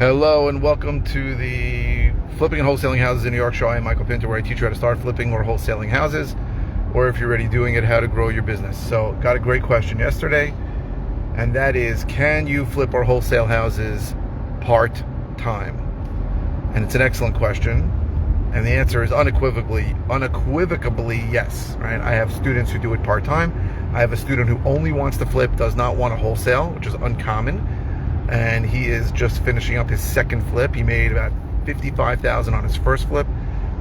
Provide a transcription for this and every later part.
Hello and welcome to the Flipping and Wholesaling Houses in New York show. I am Michael Pinter, where I teach you how to start flipping or wholesaling houses, or if you're already doing it, how to grow your business. So got a great question yesterday, and that is, can you flip or wholesale houses part-time? And it's an excellent question, and the answer is unequivocally yes, right? I have students who do it part-time. I have a student who only wants to flip, does not want to wholesale, which is uncommon. And he is just finishing up his second flip. He made about $55,000 on his first flip.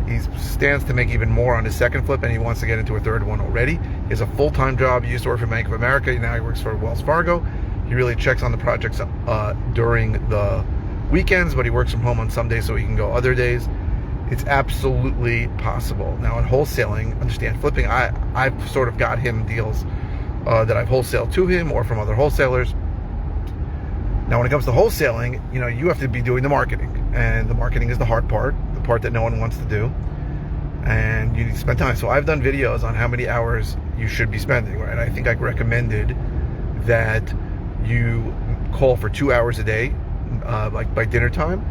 He stands to make even more on his second flip, and he wants to get into a third one already. He has a full-time job. He used to work for Bank of America. Now he works for Wells Fargo. He really checks on the projects during the weekends, but he works from home on some days so he can go other days. It's absolutely possible. Now in wholesaling, understand, flipping, I've sort of got him deals that I've wholesaled to him or from other wholesalers. Now, when it comes to wholesaling, you have to be doing the marketing, and the marketing is the hard part, the part that no one wants to do, and you need to spend time. So I've done videos on how many hours you should be spending, right? I think I recommended that you call for 2 hours a day, like by dinner time,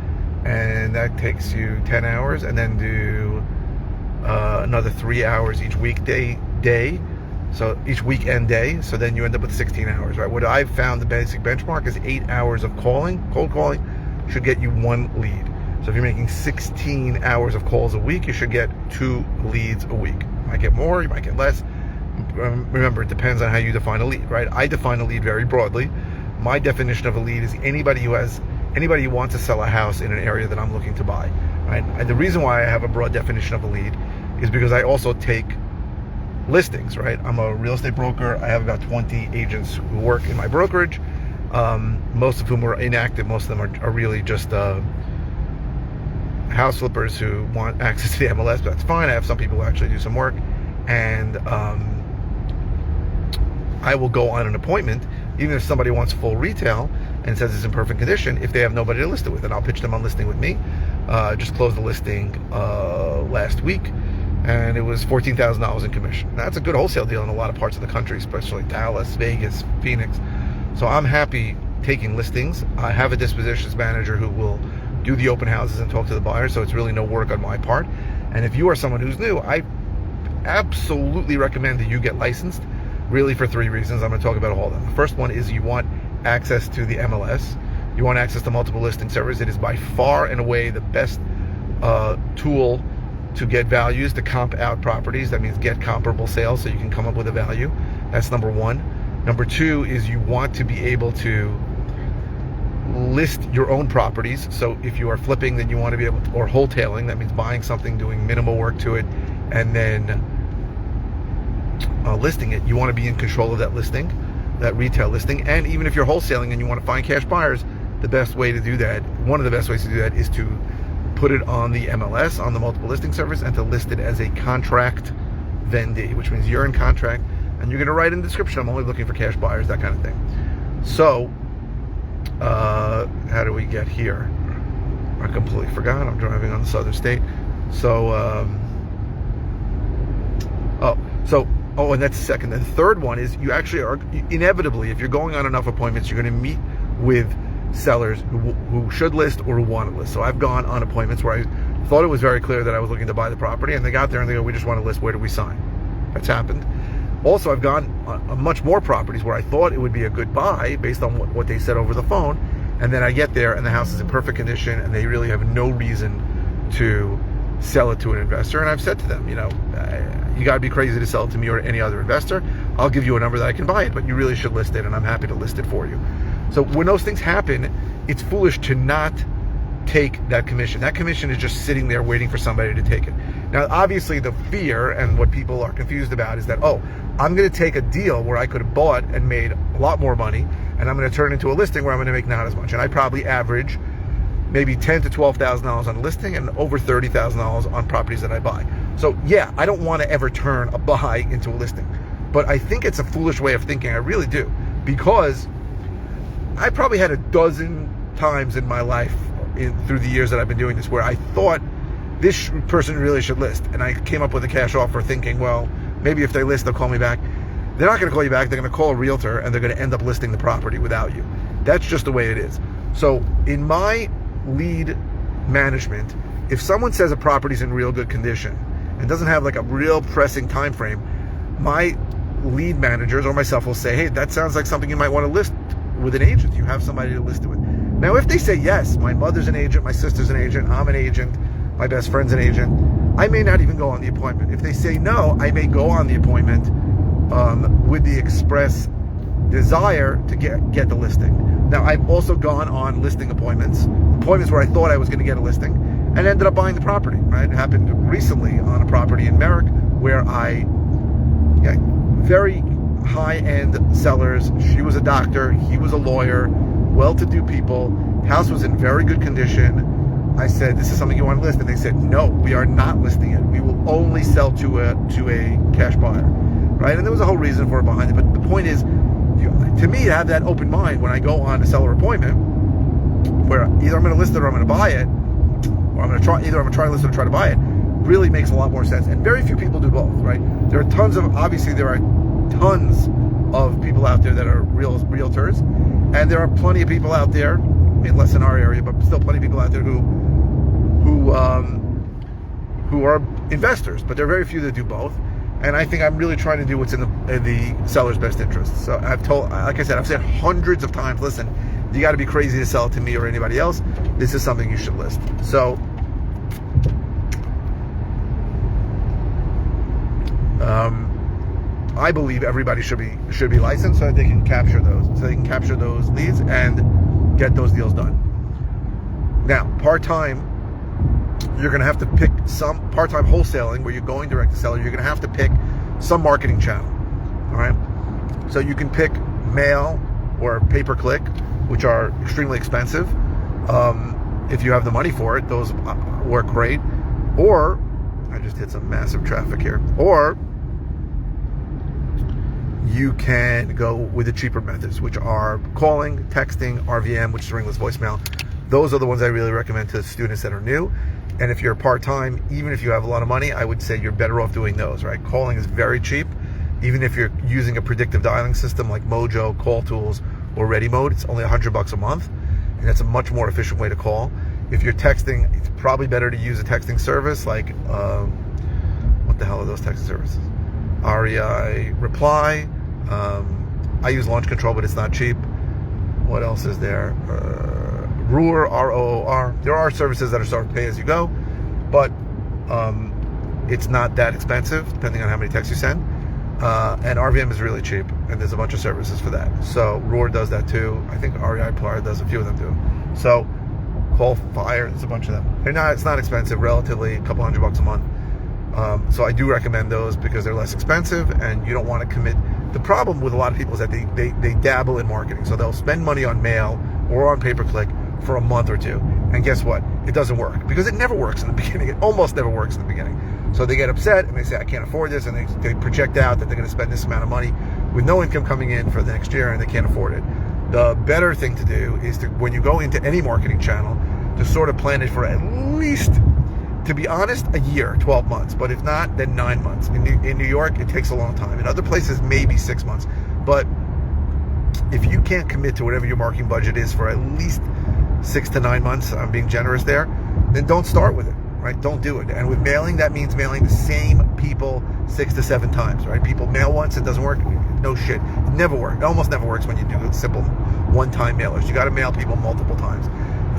and that takes you 10 hours, and then do another 3 hours each weekday day. So each weekend day, so then you end up with 16 hours, right? What I've found the basic benchmark is 8 hours of cold calling should get you 1 lead. So if you're making 16 hours of calls a week, you should get 2 leads a week. You might get more, you might get less. Remember, it depends on how you define a lead, right? I define a lead very broadly. My definition of a lead is anybody who wants to sell a house in an area that I'm looking to buy, right? And the reason why I have a broad definition of a lead is because I also take listings, right? I'm a real estate broker. I have about 20 agents who work in my brokerage, most of whom are inactive. Most of them are really just house flippers who want access to the MLS, but that's fine. I have some people who actually do some work, and I will go on an appointment, even if somebody wants full retail and says it's in perfect condition, if they have nobody to list it with, and I'll pitch them on listing with me. Just closed the listing last week, and it was $14,000 in commission. Now, that's a good wholesale deal in a lot of parts of the country, especially Dallas, Vegas, Phoenix. So I'm happy taking listings. I have a dispositions manager who will do the open houses and talk to the buyers, so it's really no work on my part. And if you are someone who's new, I absolutely recommend that you get licensed, really for 3 reasons. I'm going to talk about all of them. The first one is you want access to the MLS. You want access to multiple listing servers. It is by far and away the best tool to get values, to comp out properties. That means get comparable sales so you can come up with a value. That's number one. Number two is you want to be able to list your own properties. So if you are flipping, then you want to be able to, or wholesaling, that means buying something, doing minimal work to it, and then listing it. You want to be in control of that listing, that retail listing. And even if you're wholesaling and you want to find cash buyers, the best way to do that, one of the best ways to do that, is to put it on the MLS, on the multiple listing servers, and to list it as a contract vendee, which means you're in contract and you're going to write in the description, I'm only looking for cash buyers, that kind of thing. So how do we get here? I completely forgot. I'm driving on the southern state. So and that's the second. The third one is you actually are inevitably, if you're going on enough appointments, you're going to meet with sellers who should list or who want to list. So I've gone on appointments where I thought it was very clear that I was looking to buy the property, and they got there and they go, we just want to list, where do we sign? That's happened. Also, I've gone on much more properties where I thought it would be a good buy based on what they said over the phone, and then I get there and the house is in perfect condition and they really have no reason to sell it to an investor. And I've said to them, you got to be crazy to sell it to me or any other investor. I'll give you a number that I can buy it, but you really should list it, and I'm happy to list it for you. So when those things happen, it's foolish to not take that commission. That commission is just sitting there waiting for somebody to take it. Now, obviously, the fear and what people are confused about is that, I'm going to take a deal where I could have bought and made a lot more money, and I'm going to turn it into a listing where I'm going to make not as much. And I probably average maybe $10,000 to $12,000 on a listing and over $30,000 on properties that I buy. So yeah, I don't want to ever turn a buy into a listing, but I think it's a foolish way of thinking. I really do, because I probably had a dozen times in my life through the years that I've been doing this where I thought this person really should list, and I came up with a cash offer thinking, well, maybe if they list, they'll call me back. They're not going to call you back. They're going to call a realtor, and they're going to end up listing the property without you. That's just the way it is. So in my lead management, if someone says a property's in real good condition and doesn't have like a real pressing time frame, my lead managers or myself will say, hey, that sounds like something you might want to list with an agent. You have somebody to list it with. Now, if they say yes, my mother's an agent, my sister's an agent, I'm an agent, my best friend's an agent, I may not even go on the appointment. If they say no, I may go on the appointment with the express desire to get the listing. Now, I've also gone on listing appointments where I thought I was going to get a listing and ended up buying the property, right? It happened recently on a property in Merrick where very high-end sellers. She was a doctor, he was a lawyer, well-to-do people. House was in very good condition. I said, this is something you want to list? And they said, no, we are not listing it. We will only sell to a cash buyer, right? And there was a whole reason for it behind it. But the point is, to me, to have that open mind when I go on a seller appointment, where either I'm going to list it or I'm going to buy it, or I'm going to try to list it or try to buy it, really makes a lot more sense. And very few people do both, right? There are tons of people out there that are realtors, and there are plenty of people out there, I mean, less in our area, but still plenty of people out there who are investors, but there are very few that do both. And I think I'm really trying to do what's in the seller's best interest. So I've said hundreds of times, listen, you got to be crazy to sell it to me or anybody else. This is something you should list. So I believe everybody should be licensed so that they can capture those leads and get those deals done. Now, part-time, you're going to have to pick some part-time wholesaling where you're going direct to seller. You're going to have to pick some marketing channel. All right. So you can pick mail or pay-per-click, which are extremely expensive. If you have the money for it, those work great. Or, I just hit some massive traffic here. Or you can go with the cheaper methods, which are calling, texting, RVM, which is ringless voicemail. Those are the ones I really recommend to students that are new. And if you're part-time, even if you have a lot of money, I would say you're better off doing those, right? Calling is very cheap. Even if you're using a predictive dialing system like Mojo, Call Tools, or Ready Mode, it's only $100 a month. And that's a much more efficient way to call. If you're texting, it's probably better to use a texting service like, what the hell are those texting services? REI Reply. I use Launch Control, but it's not cheap. What else is there? Roar, ROOR. There are services that are starting to pay as you go, but it's not that expensive depending on how many texts you send. And RVM is really cheap, and there's a bunch of services for that. So Roar does that too. I think REI Reply does a few of them too. So Call Fire, there's a bunch of them. It's not expensive, relatively, a couple $100 a month. So I do recommend those because they're less expensive, and you don't want to commit. The problem with a lot of people is that they dabble in marketing. So they'll spend money on mail or on pay-per-click for a month or two. And guess what? It doesn't work because it never works in the beginning. It almost never works in the beginning. So they get upset and they say, I can't afford this. And they project out that they're going to spend this amount of money with no income coming in for the next year, and they can't afford it. The better thing to do is to, when you go into any marketing channel, to sort of plan it for at least, to be honest, a year, 12 months. But if not, then 9 months. In New York, it takes a long time. In other places, maybe 6 months. But if you can't commit to whatever your marketing budget is for at least 6 to 9 months, I'm being generous there, then don't start with it, right? Don't do it. And with mailing, that means mailing the same people 6 to 7 times, right? People mail once, it doesn't work. No shit. It never works. It almost never works when you do simple one-time mailers. You got to mail people multiple times.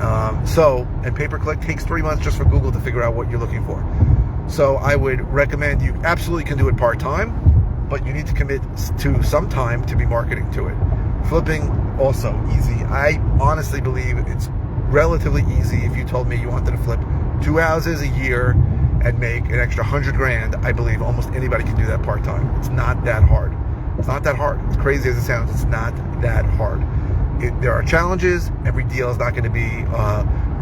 And pay-per-click takes 3 months just for Google to figure out what you're looking for. So I would recommend you absolutely can do it part-time, but you need to commit to some time to be marketing to it. Flipping, also easy. I honestly believe it's relatively easy. If you told me you wanted to flip 2 houses a year and make an extra $100,000, I believe almost anybody can do that part-time. It's not that hard. It's not that hard. As crazy as it sounds, it's not that hard. There are challenges. Every deal is not going to be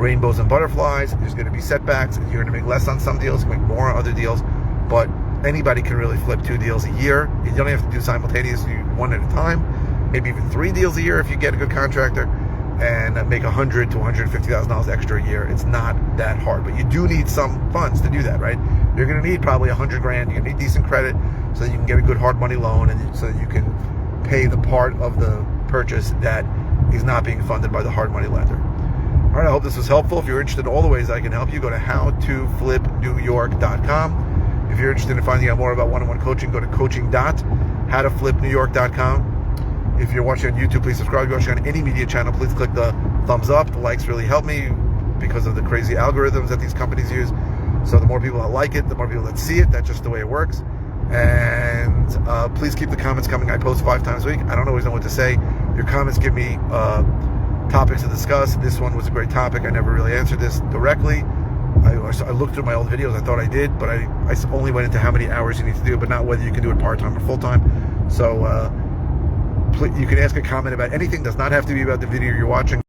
rainbows and butterflies. There's going to be setbacks. You're going to make less on some deals, make more on other deals. But anybody can really flip 2 deals a year. You don't have to do simultaneously, one at a time. Maybe even 3 deals a year if you get a good contractor, and make $100,000 to $150,000 extra a year. It's not that hard, but you do need some funds to do that, right? You're going to need probably $100,000. You're going to need decent credit so that you can get a good hard money loan, and so that you can pay the part of the purchase that is not being funded by the hard money lender. All right, I hope hope this was helpful. If you're interested in all the ways I can help you, go to howtoflipnewyork.com. If you're interested in finding out more about one-on-one coaching, go to coaching.howtoflipnewyork.com. If you're watching on YouTube, please subscribe. If you're watching on any media channel, please click the thumbs up. The likes really help me because of the crazy algorithms that these companies use. So the more people that like it, the more people that see it. That's just the way it works. And please keep the comments coming. I post 5 times a week. I don't always know what to say. Your comments give me topics to discuss. This one was a great topic. I never really answered this directly. I looked through my old videos. I thought I did, but I only went into how many hours you need to do, but not whether you can do it part-time or full-time. So please, you can ask a comment about anything. It does not have to be about the video you're watching.